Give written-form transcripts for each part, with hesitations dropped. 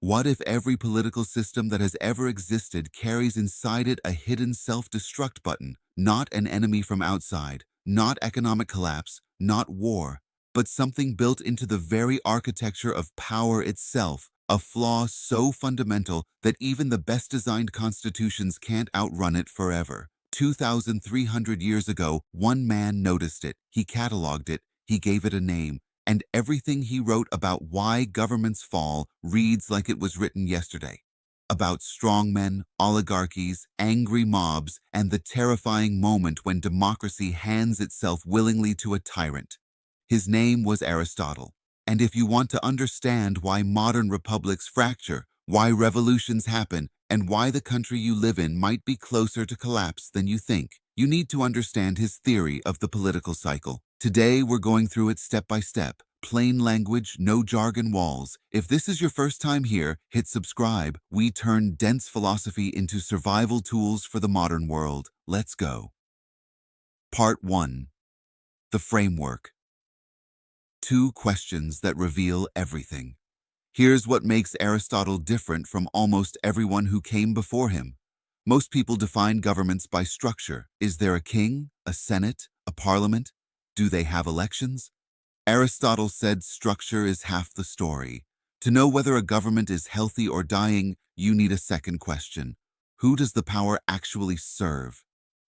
What if every political system that has ever existed carries inside it a hidden self-destruct button, not an enemy from outside, not economic collapse, not war, but something built into the very architecture of power itself, a flaw so fundamental that even the best designed constitutions can't outrun it forever. 2,300 years ago, one man noticed it, he cataloged it, he gave it a name, and everything he wrote about why governments fall reads like it was written yesterday. About strongmen, oligarchies, angry mobs, and the terrifying moment when democracy hands itself willingly to a tyrant. His name was Aristotle. And if you want to understand why modern republics fracture, why revolutions happen, and why the country you live in might be closer to collapse than you think, you need to understand his theory of the political cycle. Today, we're going through it step by step. Plain language, no jargon walls. If this is your first time here, hit subscribe. We turn dense philosophy into survival tools for the modern world. Let's go. Part 1. The Framework. 2 questions that reveal everything. Here's what makes Aristotle different from almost everyone who came before him. Most people define governments by structure. Is there a king, a senate, a parliament? Do they have elections? Aristotle said structure is half the story. To know whether a government is healthy or dying, you need a second question. Who does the power actually serve?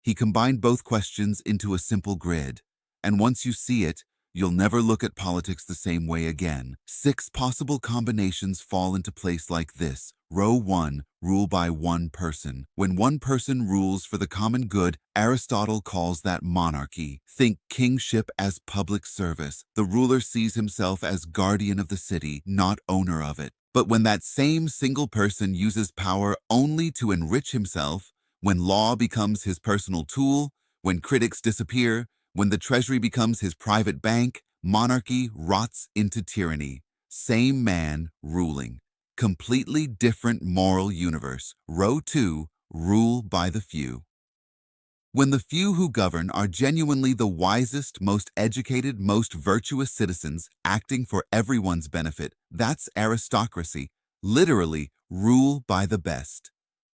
He combined both questions into a simple grid. And once you see it, you'll never look at politics the same way again. 6 possible combinations fall into place like this. Row 1, rule by one person. When one person rules for the common good, Aristotle calls that monarchy. Think kingship as public service. The ruler sees himself as guardian of the city, not owner of it. But when that same single person uses power only to enrich himself, when law becomes his personal tool, when critics disappear, when the treasury becomes his private bank, monarchy rots into tyranny. Same man ruling. Completely different moral universe. Row 2, rule by the few. When the few who govern are genuinely the wisest, most educated, most virtuous citizens acting for everyone's benefit, that's aristocracy. Literally, rule by the best.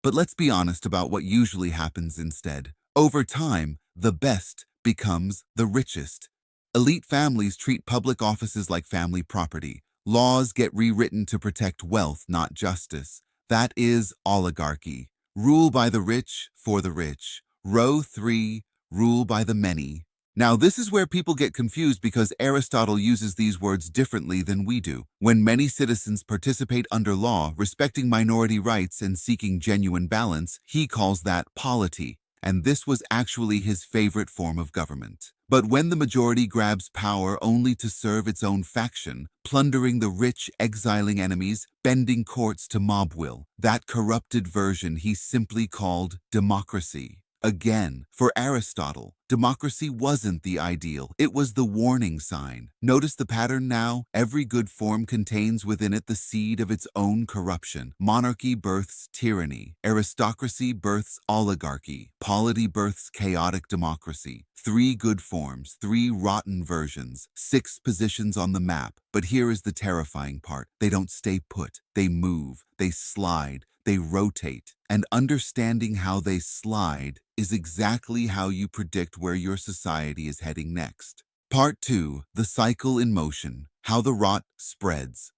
But let's be honest about what usually happens instead. Over time, the best becomes the richest. Elite families treat public offices like family property. Laws get rewritten to protect wealth, not justice. That is oligarchy. Rule by the rich for the rich. Row 3, rule by the many. Now, this is where people get confused because Aristotle uses these words differently than we do. When many citizens participate under law, respecting minority rights and seeking genuine balance, he calls that polity. And this was actually his favorite form of government. But when the majority grabs power only to serve its own faction, plundering the rich, exiling enemies, bending courts to mob will, that corrupted version he simply called democracy. Again, for Aristotle, democracy wasn't the ideal. It was the warning sign. Notice the pattern now? Every good form contains within it the seed of its own corruption. Monarchy births tyranny. Aristocracy births oligarchy. Polity births chaotic democracy. 3 good forms, 3 rotten versions, 6 positions on the map. But here is the terrifying part. They don't stay put. They move. They slide. They rotate. And understanding how they slide is exactly how you predict where your society is heading next. Part 2, the cycle in motion, how the rot spreads.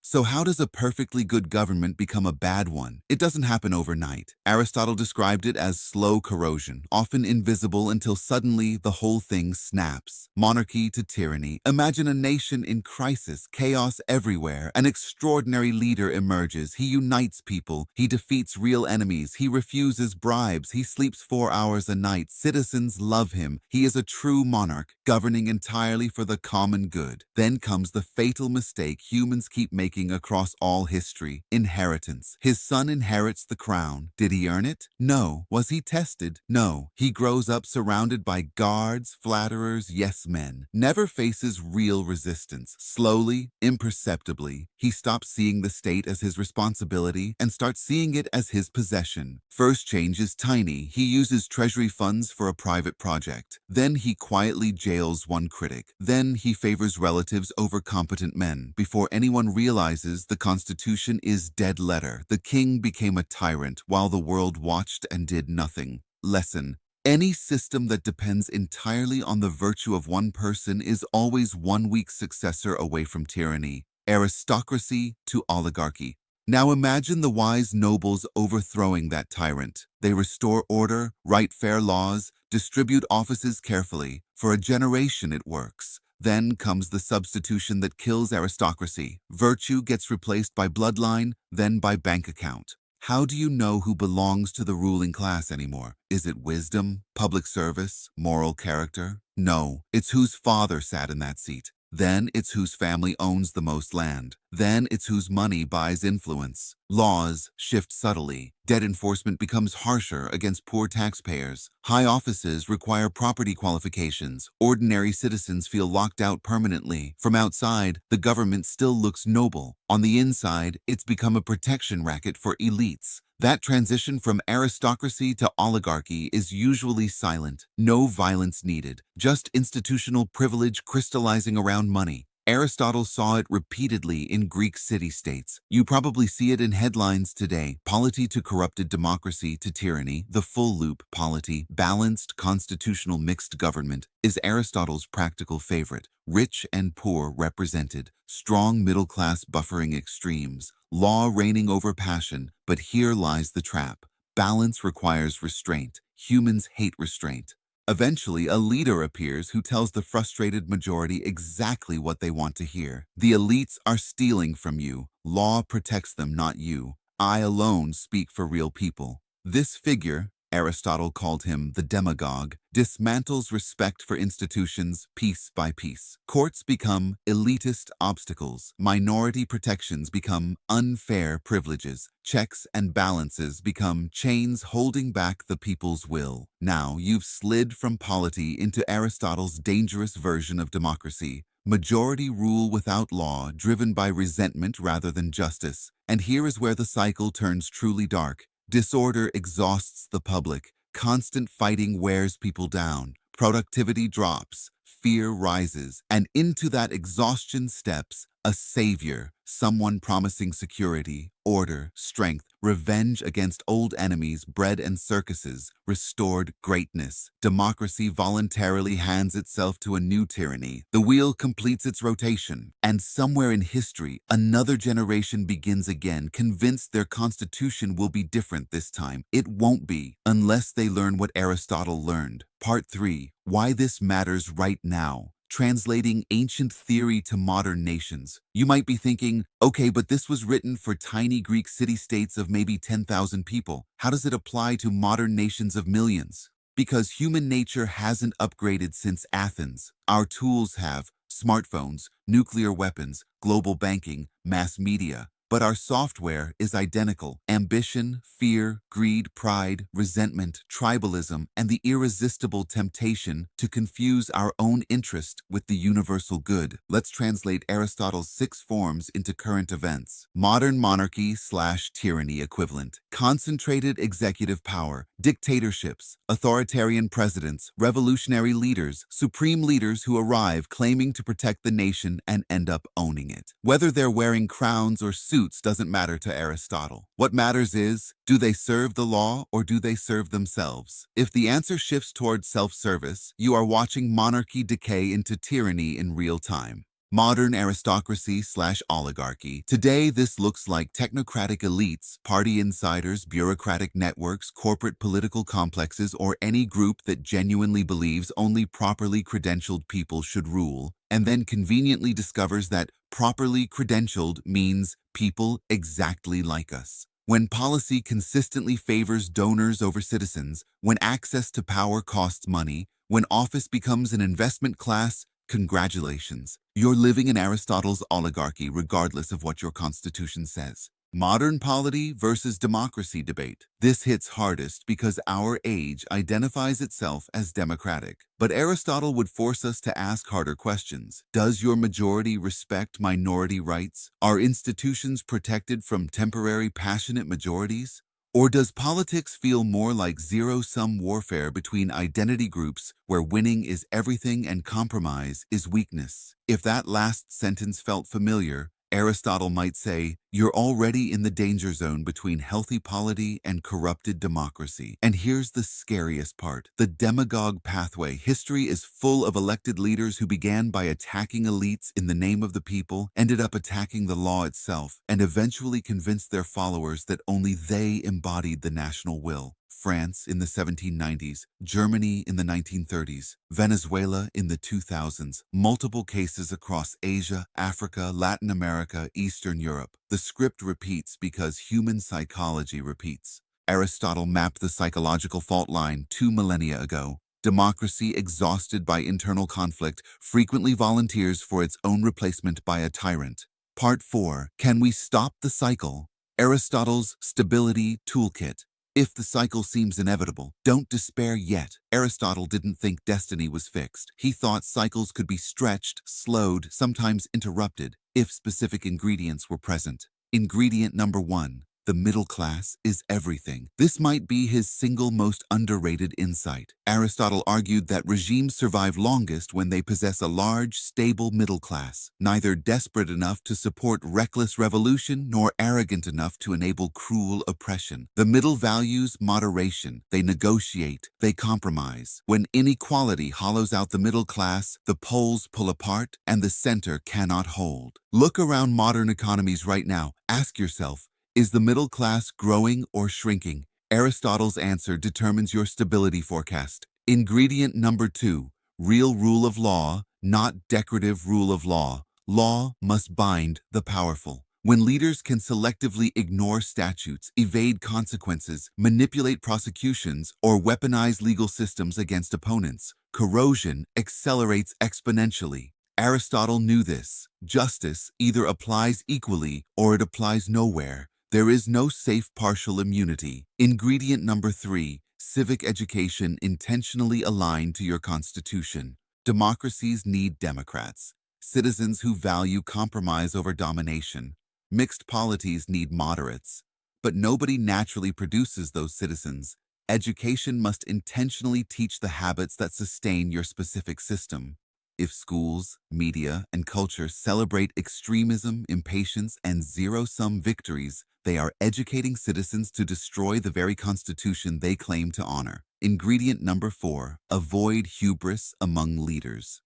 So how does a perfectly good government become a bad one? It doesn't happen overnight. Aristotle described it as slow corrosion, often invisible until suddenly the whole thing snaps. Monarchy to tyranny. Imagine a nation in crisis, chaos everywhere. An extraordinary leader emerges. He unites people. He defeats real enemies. He refuses bribes. He sleeps 4 hours a night. Citizens love him. He is a true monarch, governing entirely for the common good. Then comes the fatal mistake humans keep making across all history: inheritance. His son inherits the crown. Did he earn it? No. Was he tested? No. He grows up surrounded by guards, flatterers, yes men. Never faces real resistance. Slowly, imperceptibly, he stops seeing the state as his responsibility and starts seeing it as his possession. First change is tiny. He uses treasury funds for a private project. Then he quietly jails one critic. Then he favors relatives over competent men. Before anyone realizes realizes the Constitution is dead letter. The king became a tyrant while the world watched and did nothing. Lesson: any system that depends entirely on the virtue of one person is always one weak successor away from tyranny. Aristocracy to oligarchy. Now imagine the wise nobles overthrowing that tyrant. They restore order, write fair laws, distribute offices carefully. For a generation it works. Then comes the substitution that kills aristocracy. Virtue gets replaced by bloodline, then by bank account. How do you know who belongs to the ruling class anymore? Is it wisdom, public service, moral character? No, it's whose father sat in that seat. Then it's whose family owns the most land. Then it's whose money buys influence. Laws shift subtly. Debt enforcement becomes harsher against poor taxpayers. High offices require property qualifications. Ordinary citizens feel locked out permanently. From outside, the government still looks noble. On the inside, it's become a protection racket for elites. That transition from aristocracy to oligarchy is usually silent. No violence needed, just institutional privilege crystallizing around money. Aristotle saw it repeatedly in Greek city-states. You probably see it in headlines today. Polity to corrupted democracy to tyranny, the full loop polity, balanced constitutional mixed government is Aristotle's practical favorite. Rich and poor represented, strong middle class buffering extremes, law reigning over passion. But here lies the trap. Balance requires restraint. Humans hate restraint. Eventually, a leader appears who tells the frustrated majority exactly what they want to hear. The elites are stealing from you. Law protects them, not you. I alone speak for real people. This figure, Aristotle called him the demagogue, dismantles respect for institutions piece by piece. Courts become elitist obstacles. Minority protections become unfair privileges. Checks and balances become chains holding back the people's will. Now you've slid from polity into Aristotle's dangerous version of democracy. Majority rule without law, driven by resentment rather than justice. And here is where the cycle turns truly dark. Disorder exhausts the public. Constant fighting wears people down. Productivity drops. Fear rises. And into that exhaustion steps a savior, someone promising security, order, strength, revenge against old enemies, bread and circuses, restored greatness. Democracy voluntarily hands itself to a new tyranny. The wheel completes its rotation, and somewhere in history, another generation begins again, convinced their constitution will be different this time. It won't be, unless they learn what Aristotle learned. Part 3. Why this matters right now. Translating ancient theory to modern nations. You might be thinking, okay, but this was written for tiny Greek city-states of maybe 10,000 people. How does it apply to modern nations of millions? Because human nature hasn't upgraded since Athens. Our tools have: smartphones, nuclear weapons, global banking, mass media. But our software is identical. Ambition, fear, greed, pride, resentment, tribalism, and the irresistible temptation to confuse our own interest with the universal good. Let's translate Aristotle's 6 forms into current events. Modern monarchy/tyranny equivalent. Concentrated executive power, dictatorships, authoritarian presidents, revolutionary leaders, supreme leaders who arrive claiming to protect the nation and end up owning it. Whether they're wearing crowns or suits doesn't matter to Aristotle. What matters is, do they serve the law or do they serve themselves? If the answer shifts towards self-service, you are watching monarchy decay into tyranny in real time. Modern aristocracy/oligarchy. Today, this looks like technocratic elites, party insiders, bureaucratic networks, corporate political complexes, or any group that genuinely believes only properly credentialed people should rule, and then conveniently discovers that properly credentialed means people exactly like us. When policy consistently favors donors over citizens, when access to power costs money, when office becomes an investment class, congratulations. You're living in Aristotle's oligarchy regardless of what your constitution says. Modern polity versus democracy debate. This hits hardest because our age identifies itself as democratic. But Aristotle would force us to ask harder questions. Does your majority respect minority rights? Are institutions protected from temporary passionate majorities? Or does politics feel more like zero-sum warfare between identity groups where winning is everything and compromise is weakness? If that last sentence felt familiar, Aristotle might say, you're already in the danger zone between healthy polity and corrupted democracy. And here's the scariest part. The demagogue pathway. History is full of elected leaders who began by attacking elites in the name of the people, ended up attacking the law itself, and eventually convinced their followers that only they embodied the national will. France in the 1790s, Germany in the 1930s, Venezuela in the 2000s, multiple cases across Asia, Africa, Latin America, Eastern Europe. The script repeats because human psychology repeats. Aristotle mapped the psychological fault line 2 millennia ago. Democracy, exhausted by internal conflict, frequently volunteers for its own replacement by a tyrant. Part 4. Can we stop the cycle? Aristotle's Stability Toolkit. If the cycle seems inevitable, don't despair yet. Aristotle didn't think destiny was fixed. He thought cycles could be stretched, slowed, sometimes interrupted, if specific ingredients were present. Ingredient number 1. The middle class is everything. This might be his single most underrated insight. Aristotle argued that regimes survive longest when they possess a large, stable middle class, neither desperate enough to support reckless revolution nor arrogant enough to enable cruel oppression. The middle values moderation. They negotiate. They compromise. When inequality hollows out the middle class, the poles pull apart and the center cannot hold. Look around modern economies right now. Ask yourself, is the middle class growing or shrinking? Aristotle's answer determines your stability forecast. Ingredient number 2, real rule of law, not decorative rule of law. Law must bind the powerful. When leaders can selectively ignore statutes, evade consequences, manipulate prosecutions, or weaponize legal systems against opponents, corrosion accelerates exponentially. Aristotle knew this. Justice either applies equally or it applies nowhere. There is no safe partial immunity. Ingredient number 3, civic education intentionally aligned to your constitution. Democracies need democrats, citizens who value compromise over domination. Mixed polities need moderates. But nobody naturally produces those citizens. Education must intentionally teach the habits that sustain your specific system. If schools, media, and culture celebrate extremism, impatience, and zero-sum victories, they are educating citizens to destroy the very constitution they claim to honor. Ingredient number 4, avoid hubris among leaders.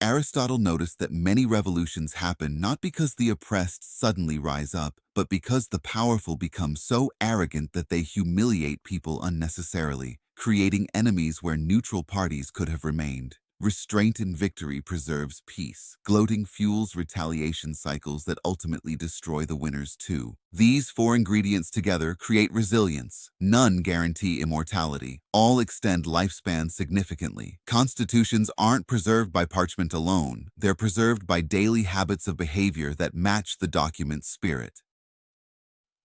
Aristotle noticed that many revolutions happen not because the oppressed suddenly rise up, but because the powerful become so arrogant that they humiliate people unnecessarily, creating enemies where neutral parties could have remained. Restraint in victory preserves peace. Gloating fuels retaliation cycles that ultimately destroy the winners too. These 4 ingredients together create resilience. None guarantee immortality. All extend lifespan significantly. Constitutions aren't preserved by parchment alone. They're preserved by daily habits of behavior that match the document's spirit.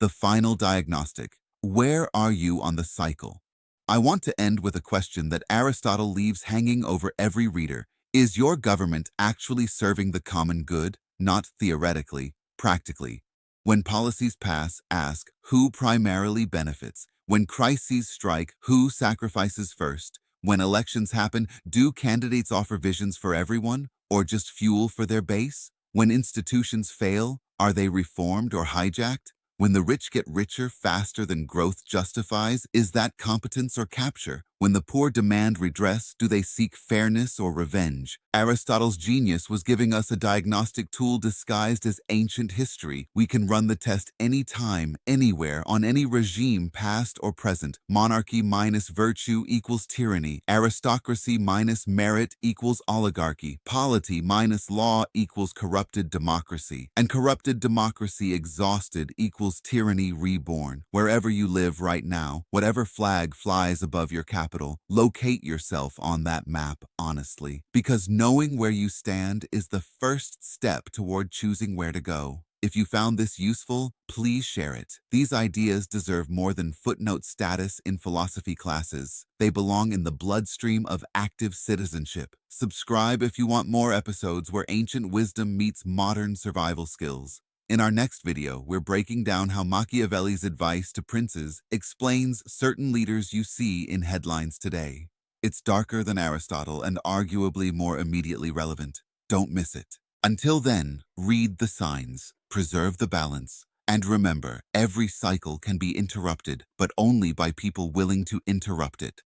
The final diagnostic. Where are you on the cycle? I want to end with a question that Aristotle leaves hanging over every reader. Is your government actually serving the common good? Not theoretically, practically. When policies pass, ask, who primarily benefits? When crises strike, who sacrifices first? When elections happen, do candidates offer visions for everyone, or just fuel for their base? When institutions fail, are they reformed or hijacked? When the rich get richer faster than growth justifies, is that competence or capture? When the poor demand redress, do they seek fairness or revenge? Aristotle's genius was giving us a diagnostic tool disguised as ancient history. We can run the test anytime, anywhere, on any regime, past or present. Monarchy minus virtue equals tyranny. Aristocracy minus merit equals oligarchy. Polity minus law equals corrupted democracy. And corrupted democracy exhausted equals tyranny reborn. Wherever you live right now, whatever flag flies above your capital, locate yourself on that map honestly, because knowing where you stand is the first step toward choosing where to go. If you found this useful, please share it. These ideas deserve more than footnote status in philosophy classes. They belong in the bloodstream of active citizenship. Subscribe if you want more episodes where ancient wisdom meets modern survival skills. In our next video, we're breaking down how Machiavelli's advice to princes explains certain leaders you see in headlines today. It's darker than Aristotle and arguably more immediately relevant. Don't miss it. Until then, read the signs, preserve the balance, and remember, every cycle can be interrupted, but only by people willing to interrupt it.